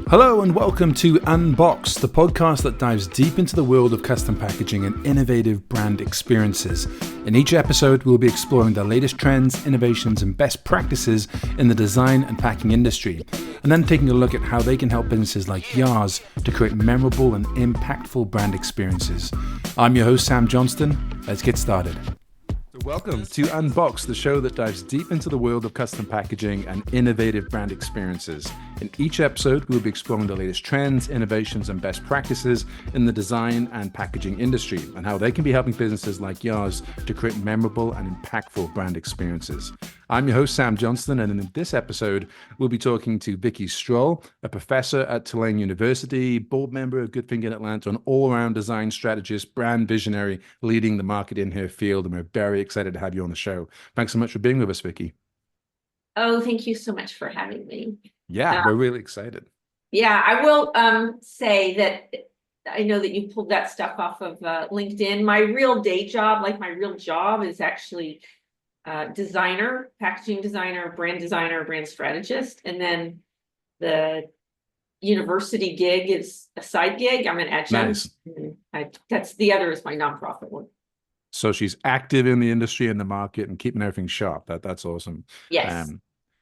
Hello and welcome to Unboxed, the podcast that dives deep into the world of custom packaging and innovative brand experiences. In each episode, we'll be exploring the latest trends, innovations, and best practices in the design and packing industry, and then taking a look at how they can help businesses like yours to create memorable and impactful brand experiences. I'm your host, Sam Johnston. Let's get started. Welcome to Unboxed, the show that dives deep into the world of custom packaging and innovative brand experiences. In each episode, we'll be exploring the latest trends, innovations, and best practices in the design and packaging industry, and how they can be helping businesses like yours to create memorable and impactful brand experiences. I'm your host, Sam Johnston, and in this episode, we'll be talking to Vicki Strull, a professor at Tulane University, board member of Good in Atlanta, an all-around design strategist, brand visionary, leading the market in her field, and we're very excited to have you on the show. Thanks so much for being with us, Vicki. Oh, thank you so much for having me. Yeah, we're really excited. Yeah, I will say that I know that you pulled that stuff off of LinkedIn. My real day job, like my real job, is actually designer, packaging designer, brand strategist. And then the university gig is a side gig. I'm an adjunct. Nice. That's the other is my nonprofit one. So she's active in the industry and the market and keeping everything sharp. That's awesome. Yes.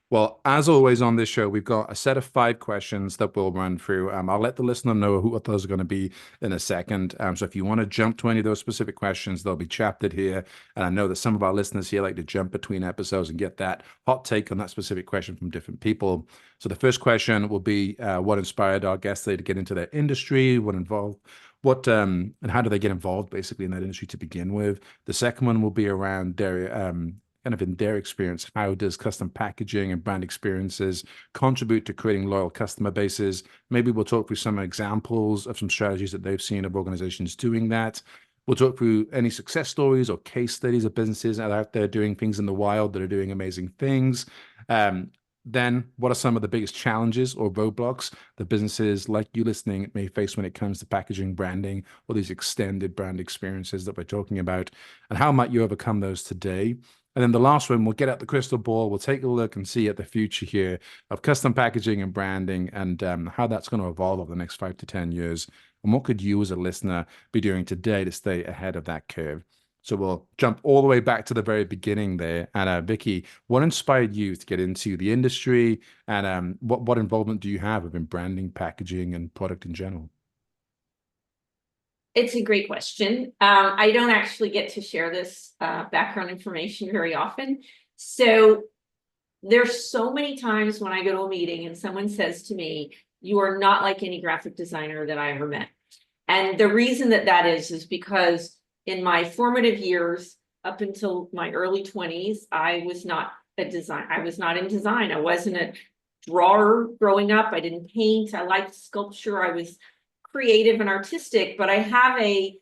Well, as always on this show, we've got a set of 5 questions that we'll run through. I'll let the listener know what those are going to be in a second. So if you want to jump to any of those specific questions, they'll be chaptered here. And I know that some of our listeners here like to jump between episodes and get that hot take on that specific question from different people. So the first question will be what inspired our guests today to get into their industry, and how do they get involved basically in that industry to begin with. The second one will be around their in their experience, how does custom packaging and brand experiences contribute to creating loyal customer bases? Maybe we'll talk through some examples of some strategies that they've seen of organizations doing that. We'll talk through any success stories or case studies of businesses that are out there doing things in the wild that are doing amazing things. Then what are some of the biggest challenges or roadblocks that businesses like you listening may face when it comes to packaging, branding, or these extended brand experiences that we're talking about? And how might you overcome those today? And then the last one, we'll get at the crystal ball. We'll take a look and see at the future here of custom packaging and branding and how that's going to evolve over the next 5 to 10 years. And what could you as a listener be doing today to stay ahead of that curve? So we'll jump all the way back to the very beginning there. And Vicki, what inspired you to get into the industry? And what involvement do you have within branding, packaging, and product in general? It's a great question. I don't actually get to share this background information very often. So there's so many times when I go to a meeting and someone says to me, "You are not like any graphic designer that I ever met." And the reason that is because in my formative years, up until my early 20s, I was not in design. I wasn't a drawer growing up. I didn't paint. I liked sculpture. I was creative and artistic, but I have a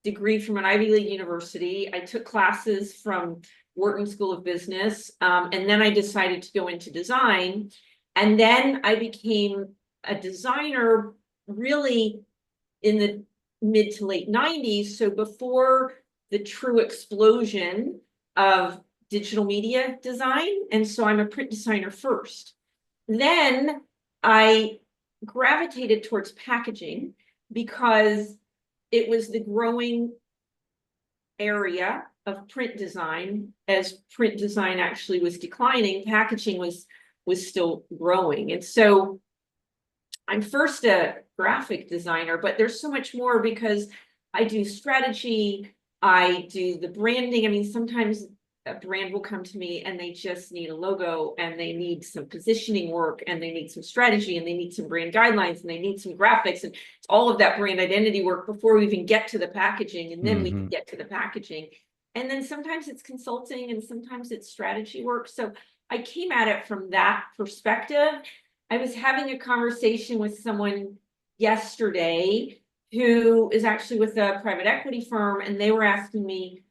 degree from an Ivy League university. I took classes from Wharton School of Business, and then I decided to go into design. And then I became a designer really in the mid to late 90s. So before the true explosion of digital media design. And so I'm a print designer first. Then I gravitated towards packaging because it was the growing area of print design. As print design actually was declining, packaging was still growing. And so I'm first a graphic designer, but there's so much more because I do strategy, I do the branding. I mean, sometimes a brand will come to me and they just need a logo and they need some positioning work and they need some strategy and they need some brand guidelines and they need some graphics and it's all of that brand identity work before we even get to the packaging, and then we can get to the packaging. And then sometimes it's consulting and sometimes it's strategy work. So I came at it from that perspective. I was having a conversation with someone yesterday who is actually with a private equity firm, and they were asking me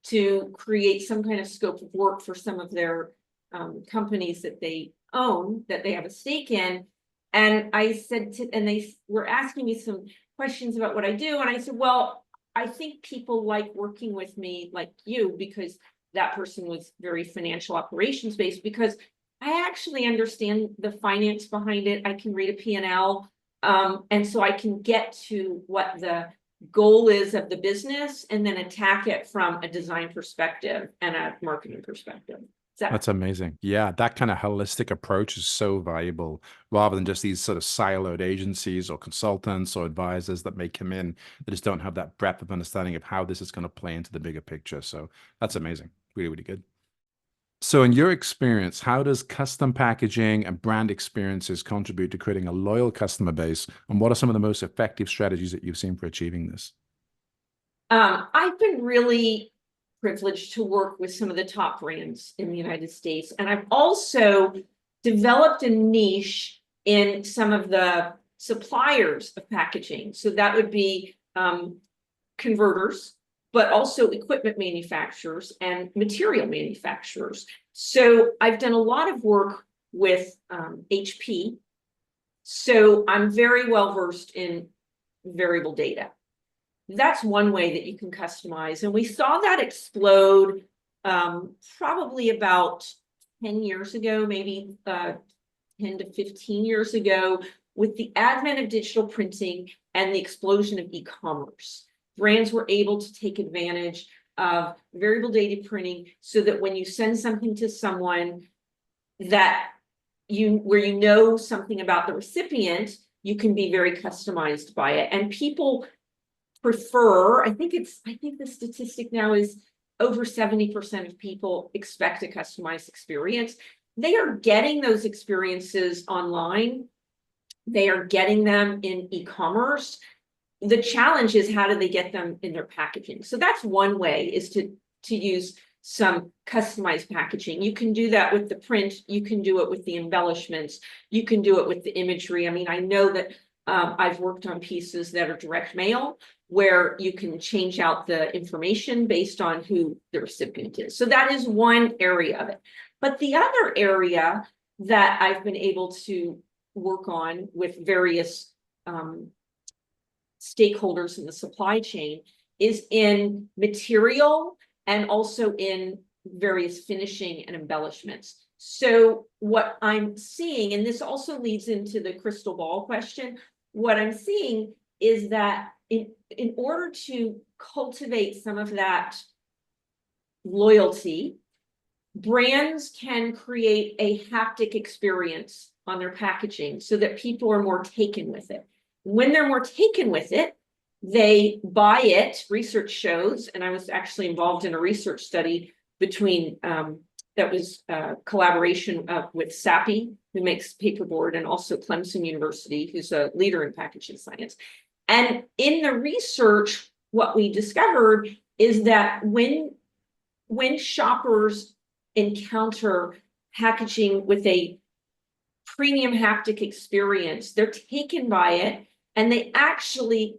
to create some kind of scope of work for some of their companies that they own, that they have a stake in. And I said and they were asking me some questions about what I do. And I said, well, I think people like working with me like you, because that person was very financial operations based, because I actually understand the finance behind it. I can read a P&L. And so I can get to what the goal is of the business and then attack it from a design perspective and a marketing perspective. That's amazing. Yeah, that kind of holistic approach is so valuable rather than just these sort of siloed agencies or consultants or advisors that may come in that just don't have that breadth of understanding of how this is going to play into the bigger picture. So that's amazing. Really, really good. So in your experience, how does custom packaging and brand experiences contribute to creating a loyal customer base? And what are some of the most effective strategies that you've seen for achieving this? I've been really privileged to work with some of the top brands in the United States. And I've also developed a niche in some of the suppliers of packaging. So that would be converters, but also equipment manufacturers and material manufacturers. So I've done a lot of work with HP. So I'm very well versed in variable data. That's one way that you can customize. And we saw that explode probably about 10 years ago, maybe 10 to 15 years ago, with the advent of digital printing and the explosion of e-commerce. Brands were able to take advantage of variable data printing so that when you send something to someone that where you know something about the recipient, you can be very customized by it. And people prefer, I think the statistic now is over 70% of people expect a customized experience. They are getting those experiences online. They are getting them in e-commerce. The challenge is, how do they get them in their packaging? So that's one way, is to use some customized packaging. You can do that with the print. You can do it with the embellishments. You can do it with the imagery. I mean, I know that I've worked on pieces that are direct mail, where you can change out the information based on who the recipient is. So that is one area of it. But the other area that I've been able to work on with various stakeholders in the supply chain is in material and also in various finishing and embellishments. So what I'm seeing, and this also leads into the crystal ball question, what I'm seeing is that in order to cultivate some of that loyalty, brands can create a haptic experience on their packaging so that people are more taken with it. When they're more taken with it, they buy it. Research shows, and I was actually involved in a research study between that was collaboration with Sappi, who makes paperboard, and also Clemson University, who's a leader in packaging science. And in the research, what we discovered is that when shoppers encounter packaging with a premium haptic experience, they're taken by it and they actually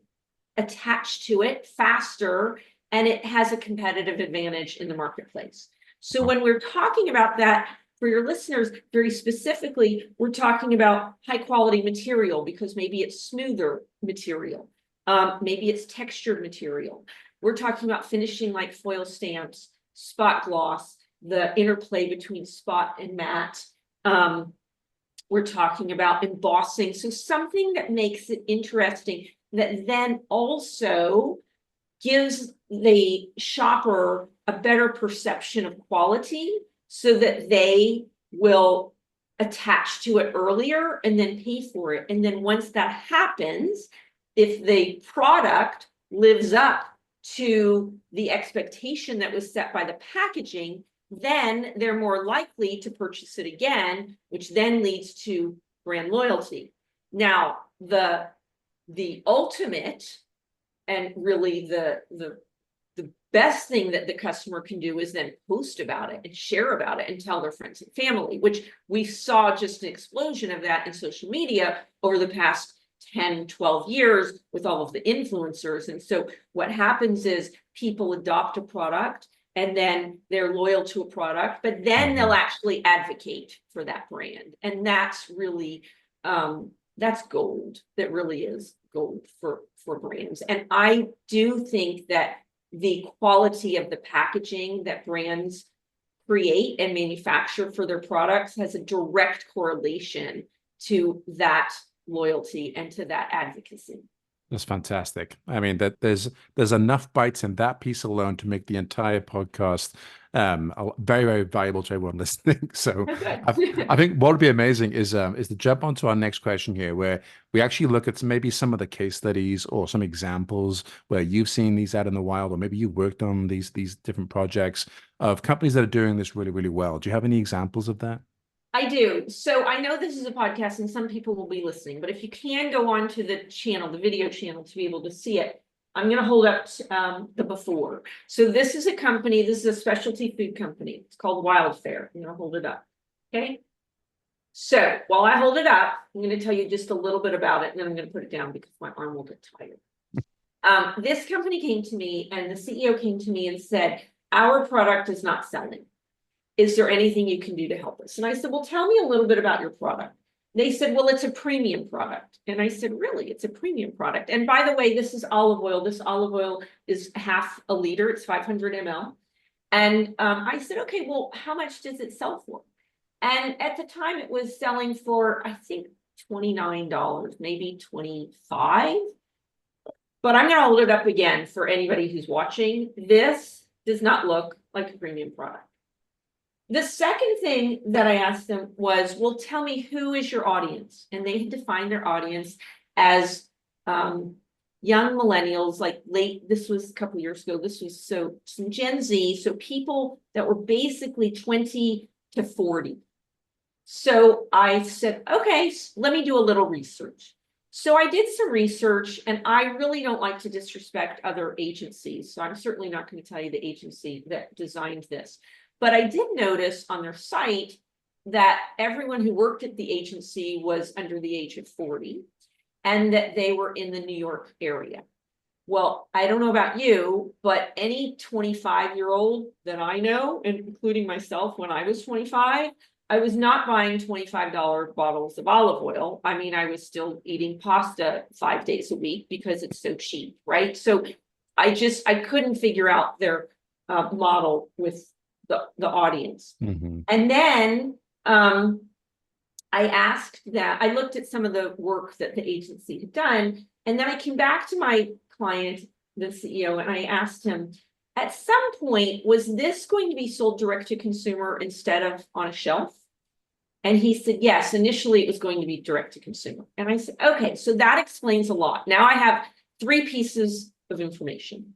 attach to it faster, and it has a competitive advantage in the marketplace. So when we're talking about that, for your listeners, very specifically, we're talking about high quality material, because maybe it's smoother material, maybe it's textured material. We're talking about finishing like foil stamps, spot gloss, the interplay between spot and matte. We're talking about embossing. So something that makes it interesting, that then also gives the shopper a better perception of quality, so that they will attach to it earlier and then pay for it. And then once that happens, if the product lives up to the expectation that was set by the packaging, then they're more likely to purchase it again, which then leads to brand loyalty. Now, the ultimate, and really the best thing that the customer can do, is then post about it and share about it and tell their friends and family, which we saw just an explosion of that in social media over the past 10, 12 years with all of the influencers. And so what happens is people adopt a product and then they're loyal to a product, but then they'll actually advocate for that brand. And that's really, that's gold. That really is gold for brands. And I do think that the quality of the packaging that brands create and manufacture for their products has a direct correlation to that loyalty and to that advocacy. That's fantastic. I mean, that there's enough bites in that piece alone to make the entire podcast very, very valuable to everyone listening. So Oh, good. I think what would be amazing is to jump onto our next question here, where we actually look at maybe some of the case studies or some examples where you've seen these out in the wild, or maybe you've worked on these different projects of companies that are doing this really, really well. Do you have any examples of that? I do. So I know this is a podcast and some people will be listening, but if you can go on to the channel, the video channel, to be able to see it, I'm going to hold up the before. So this is a company, this is a specialty food company. It's called Wildfare. I'm going to hold it up. Okay. So while I hold it up, I'm going to tell you just a little bit about it, and then I'm going to put it down because my arm will get tired. This company came to me and the CEO came to me and said, our product is not selling. Is there anything you can do to help us? And I said, well, tell me a little bit about your product. They said, well, it's a premium product. And I said, really? It's a premium product. And by the way, this is olive oil. This olive oil is half a liter. It's 500 ml. And I said, okay, well, how much does it sell for? And at the time it was selling for, I think, $29, maybe $25. But I'm going to hold it up again for anybody who's watching. This does not look like a premium product. The second thing that I asked them was, well, tell me, who is your audience? And they had defined their audience as young millennials, like this was a couple of years ago. This was some Gen Z, so people that were basically 20 to 40. So I said, okay, let me do a little research. So I did some research, and I really don't like to disrespect other agencies. So I'm certainly not going to tell you the agency that designed this. But I did notice on their site that everyone who worked at the agency was under the age of 40 and that they were in the New York area. Well, I don't know about you, but any 25-year-old that I know, including myself when I was 25, I was not buying $25 bottles of olive oil. I mean, I was still eating pasta 5 days a week because it's so cheap, right? So I couldn't figure out their model with the audience. Mm-hmm. And then I looked at some of the work that the agency had done, and then I came back to my client, the CEO, and I asked him, at some point, was this going to be sold direct to consumer instead of on a shelf? And he said, yes, initially it was going to be direct to consumer. And I said, okay, so that explains a lot. Now I have 3 pieces of information.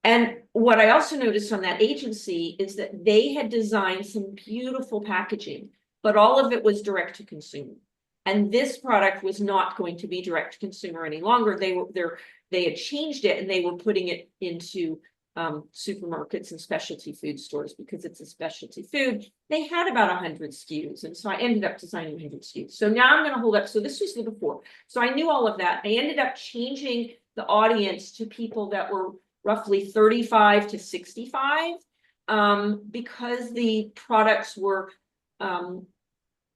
And what I also noticed on that agency is that they had designed some beautiful packaging, but all of it was direct to consumer. And this product was not going to be direct to consumer any longer. They had changed it, and they were putting it into supermarkets and specialty food stores because it's a specialty food. They had about 100 SKUs. And so I ended up designing 100 SKUs. So now I'm going to hold up. So this was the before. So I knew all of that. I ended up changing the audience to people that were roughly 35 to 65, because the products were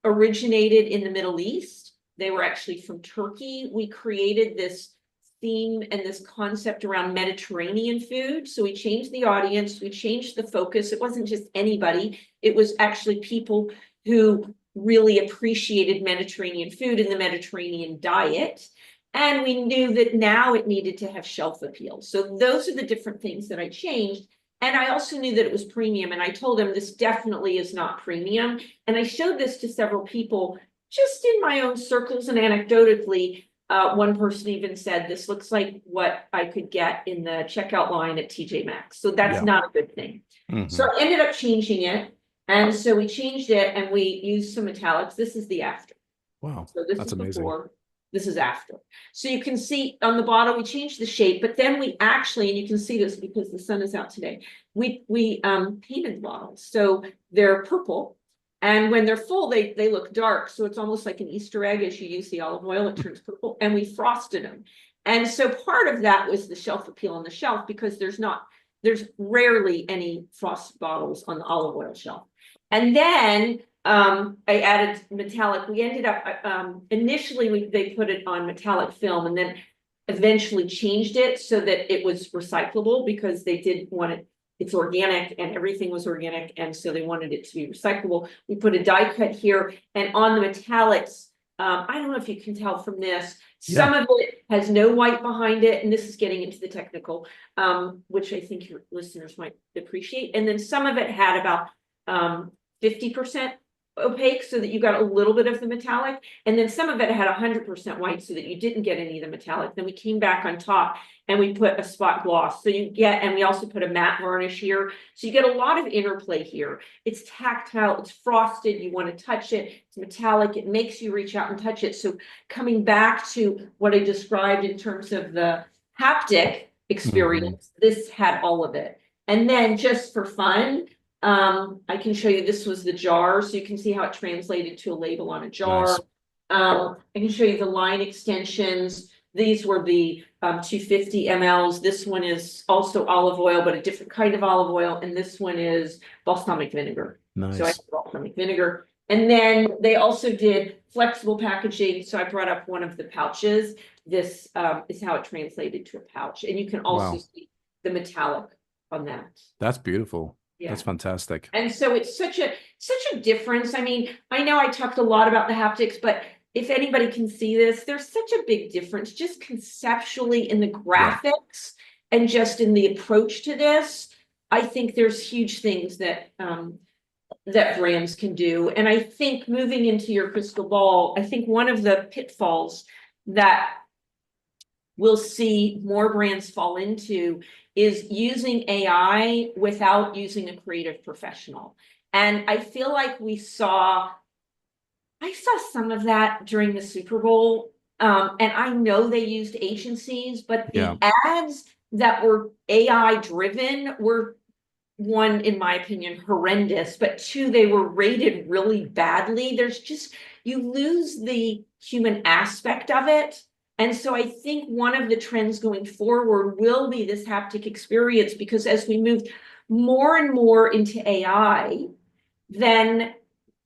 originated in the Middle East. They were actually from Turkey. We created this theme and this concept around Mediterranean food. So we changed the audience, we changed the focus. It wasn't just anybody, it was actually people who really appreciated Mediterranean food and the Mediterranean diet. And we knew that now it needed to have shelf appeal. So those are the different things that I changed. And I also knew that it was premium. And I told them this definitely is not premium. And I showed this to several people just in my own circles. And anecdotally, one person even said, this looks like what I could get in the checkout line at TJ Maxx. So that's not a good thing. Mm-hmm. So I ended up changing it. And so we changed it and we used some metallics. This is the after. Wow. So this that's is amazing. Before. This is after. So you can see on the bottom, we changed the shape, but then we actually, and you can see this because the sun is out today, we painted the bottles. So they're purple. And when they're full, they look dark. So it's almost like an Easter egg. As you use the olive oil, it turns purple. And we frosted them. And so part of that was the shelf appeal on the shelf, because there's rarely any frosted bottles on the olive oil shelf. And then I added metallic. We ended up, initially they put it on metallic film and then eventually changed it so that it was recyclable, because they did want it, it's organic and everything was organic. And so they wanted it to be recyclable. We put a die cut here, and on the metallics, I don't know if you can tell from this. Yeah. Some of it has no white behind it, and this is getting into the technical, which I think your listeners might appreciate. And then some of it had about 50% opaque, so that you got a little bit of the metallic, and then some of it had 100% white, so that you didn't get any of the metallic. Then we came back on top and we put a spot gloss, so you get, and we also put a matte varnish here, so you get a lot of interplay here. It's tactile, it's frosted, you want to touch it, it's metallic, it makes you reach out and touch it. So coming back to what I described in terms of the haptic experience, this had all of it. And then just for fun, I can show you, this was the jar, so you can see how it translated to a label on a jar. Nice. I can show you the line extensions. These were the 250 mLs. This one is also olive oil, but a different kind of olive oil. And this one is balsamic vinegar. So I Nice. have balsamic vinegar. And then they also did flexible packaging. So I brought up one of the pouches. This is how it translated to a pouch. And you can also Wow. see the metallic on that. That's beautiful. Yeah. That's fantastic. And so it's such a difference. I mean, I know I talked a lot about the haptics, but if anybody can see this, there's such a big difference just conceptually in the graphics and just in the approach to this. I think there's huge things that that brands can do. And I think moving into your crystal ball, I think one of the pitfalls that we'll see more brands fall into is using AI without using a creative professional. And I feel like I saw some of that during the Super Bowl. And I know they used agencies, but the ads that were AI driven were, one, in my opinion, horrendous, but two, they were rated really badly. There's just, you lose the human aspect of it. And so I think one of the trends going forward will be this haptic experience, because as we move more and more into AI, then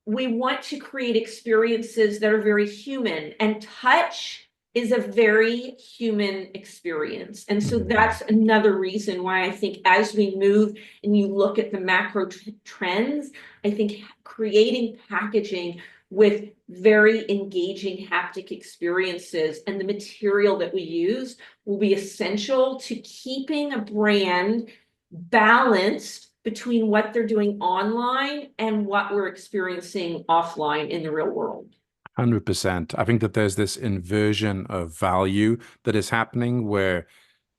we want to create experiences that are very human, and touch is a very human experience. And so that's another reason why I think as we move and you look at the macro trends, I think creating packaging with very engaging haptic experiences and the material that we use will be essential to keeping a brand balanced between what they're doing online and what we're experiencing offline in the real world. 100%. I think that there's this inversion of value that is happening where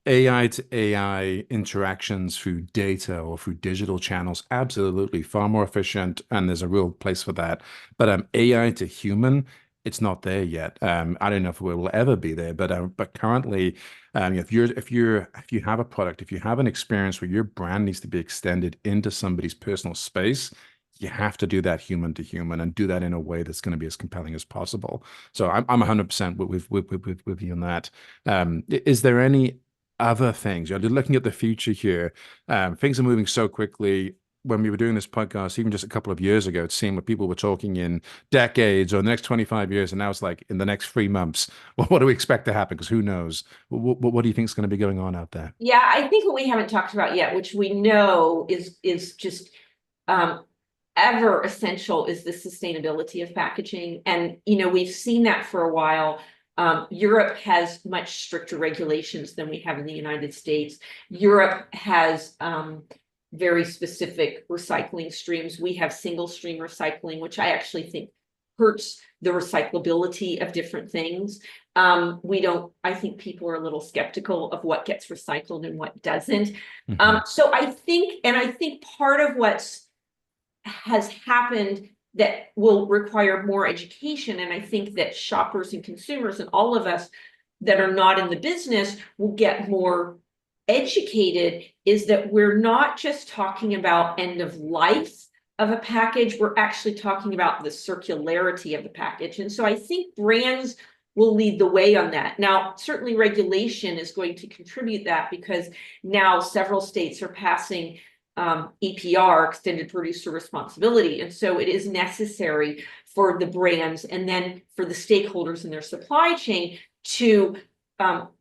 AI to AI interactions through data or through digital channels, absolutely far more efficient, and there's a real place for that. But AI to human, it's not there yet. I don't know if it will ever be there, but currently, if you have a product, if you have an experience where your brand needs to be extended into somebody's personal space, you have to do that human to human and do that in a way that's going to be as compelling as possible. So I'm 100% with you on that. Is there any other things? You're looking at the future here. Things are moving so quickly. When we were doing this podcast, even just a couple of years ago, it seemed like people were talking in decades or the next 25 years, and now it's like in the next 3 months. Well, what do we expect to happen? Because who knows? What do you think is going to be going on out there? Yeah, I think what we haven't talked about yet, which we know is just ever essential, is the sustainability of packaging. And we've seen that for a while. Europe has much stricter regulations than we have in the United States. Europe has very specific recycling streams. We have single stream recycling, which I actually think hurts the recyclability of different things. I think people are a little skeptical of what gets recycled and what doesn't. So I think part of what has happened that will require more education, and I think that shoppers and consumers and all of us that are not in the business will get more educated, is that we're not just talking about end of life of a package, we're actually talking about the circularity of the package. And so I think brands will lead the way on that. Now, certainly regulation is going to contribute that, because now several states are passing EPR, extended producer responsibility. And so it is necessary for the brands and then for the stakeholders in their supply chain to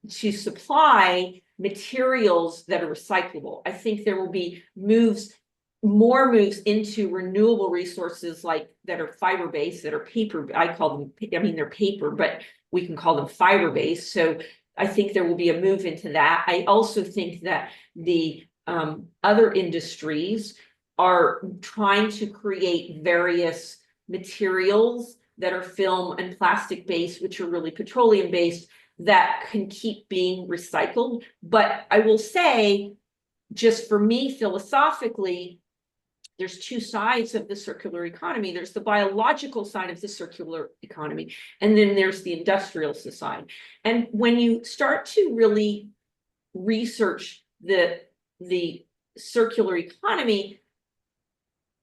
supply materials that are recyclable. I think there will be moves more moves into renewable resources like that are fiber-based, that are paper, I call them, I mean, they're paper, but we can call them fiber-based. So I think there will be a move into that. I also think that the other industries are trying to create various materials that are film and plastic based, which are really petroleum based, that can keep being recycled. But I will say, just for me philosophically, there's two sides of the circular economy. There's the biological side of the circular economy, and then there's the industrial side. And when you start to really research the circular economy,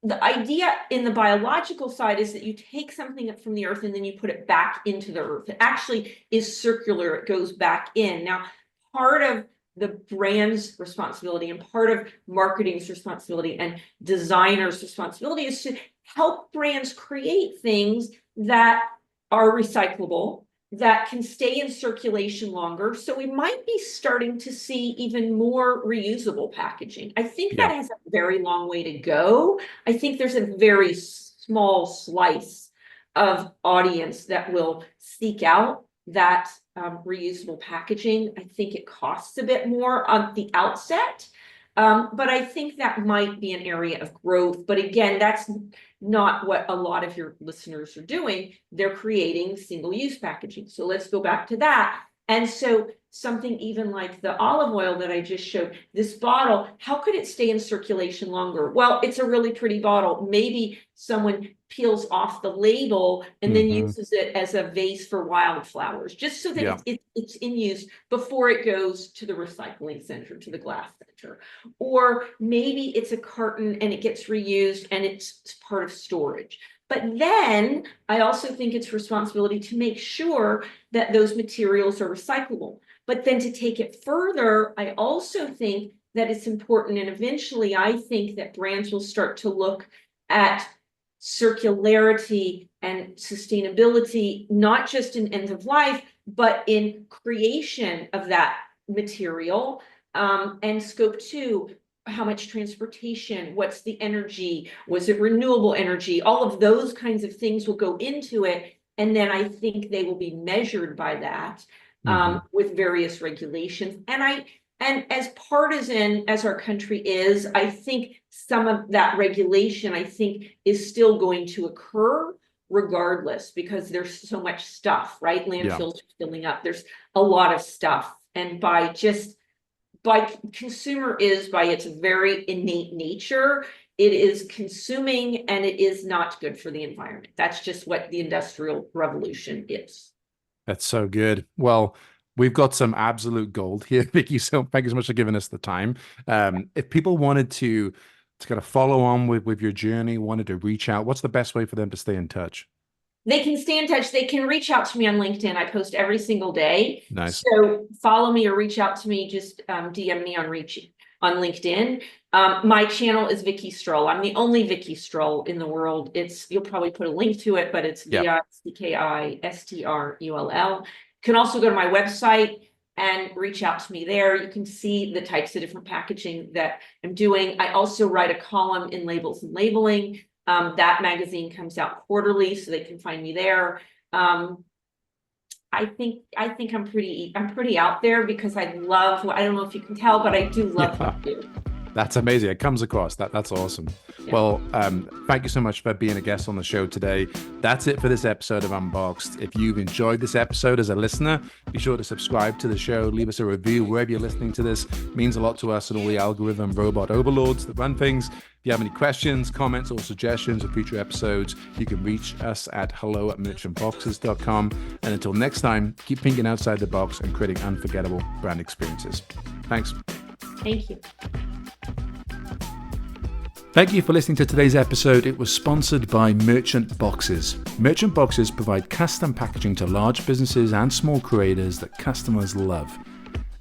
the idea in the biological side is that you take something up from the earth and then you put it back into the earth. It actually is circular. It goes back in. Now, part of the brand's responsibility and part of marketing's responsibility and designers' responsibility is to help brands create things that are recyclable, that can stay in circulation longer. So we might be starting to see even more reusable packaging. I think that has a very long way to go. I think there's a very small slice of audience that will seek out that reusable packaging. I think it costs a bit more on the outset, but I think that might be an area of growth. But again, that's not what a lot of your listeners are doing. They're creating single-use packaging. So let's go back to that. And so something even like the olive oil that I just showed, this bottle, how could it stay in circulation longer? Well, it's a really pretty bottle. Maybe someone peels off the label and then uses it as a vase for wildflowers, just so that it's in use before it goes to the recycling center, to the glass center. Or maybe it's a carton and it gets reused and it's part of storage. But then I also think it's responsibility to make sure that those materials are recyclable. But then to take it further, I also think that it's important, and eventually I think that brands will start to look at circularity and sustainability, not just in end of life, but in creation of that material. And scope 2, how much transportation, what's the energy, was it renewable energy, all of those kinds of things will go into it. And then I think they will be measured by that with various regulations. And as partisan as our country is, I think some of that regulation, I think, is still going to occur regardless, because there's so much stuff, right? Landfills are filling up. There's a lot of stuff. And by consumer is, by its very innate nature, it is consuming and it is not good for the environment. That's just what the Industrial Revolution is. That's so good. Well, we've got some absolute gold here, Vicki. So thank you so much for giving us the time. If people wanted to kind of follow on with your journey, wanted to reach out, what's the best way for them to stay in touch? They can stay in touch. They can reach out to me on LinkedIn. I post every single day. Nice. So follow me or reach out to me. Just DM me on LinkedIn. My channel is Vicki Strull. I'm the only Vicki Strull in the world. You'll probably put a link to it, but it's VICKISTRULL. You can also go to my website and reach out to me there. You can see the types of different packaging that I'm doing. I also write a column in Labels and Labeling. That magazine comes out quarterly, so they can find me there. I think I'm pretty out there, because I love, I don't know if you can tell, but I do love what I do. That's amazing. It comes across. That's awesome. Yeah. Well, thank you so much for being a guest on the show today. That's it for this episode of Unboxed. If you've enjoyed this episode as a listener, be sure to subscribe to the show. Leave us a review wherever you're listening to this. It means a lot to us and all the algorithm robot overlords that run things. If you have any questions, comments, or suggestions of future episodes, you can reach us at hello@merchantboxes.com. And until next time, keep thinking outside the box and creating unforgettable brand experiences. Thanks. Thank you. Thank you for listening to today's episode. It was sponsored by Merchant Boxes. Merchant Boxes provide custom packaging to large businesses and small creators that customers love.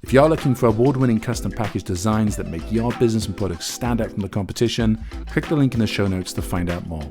If you are looking for award-winning custom package designs that make your business and products stand out from the competition, click the link in the show notes to find out more.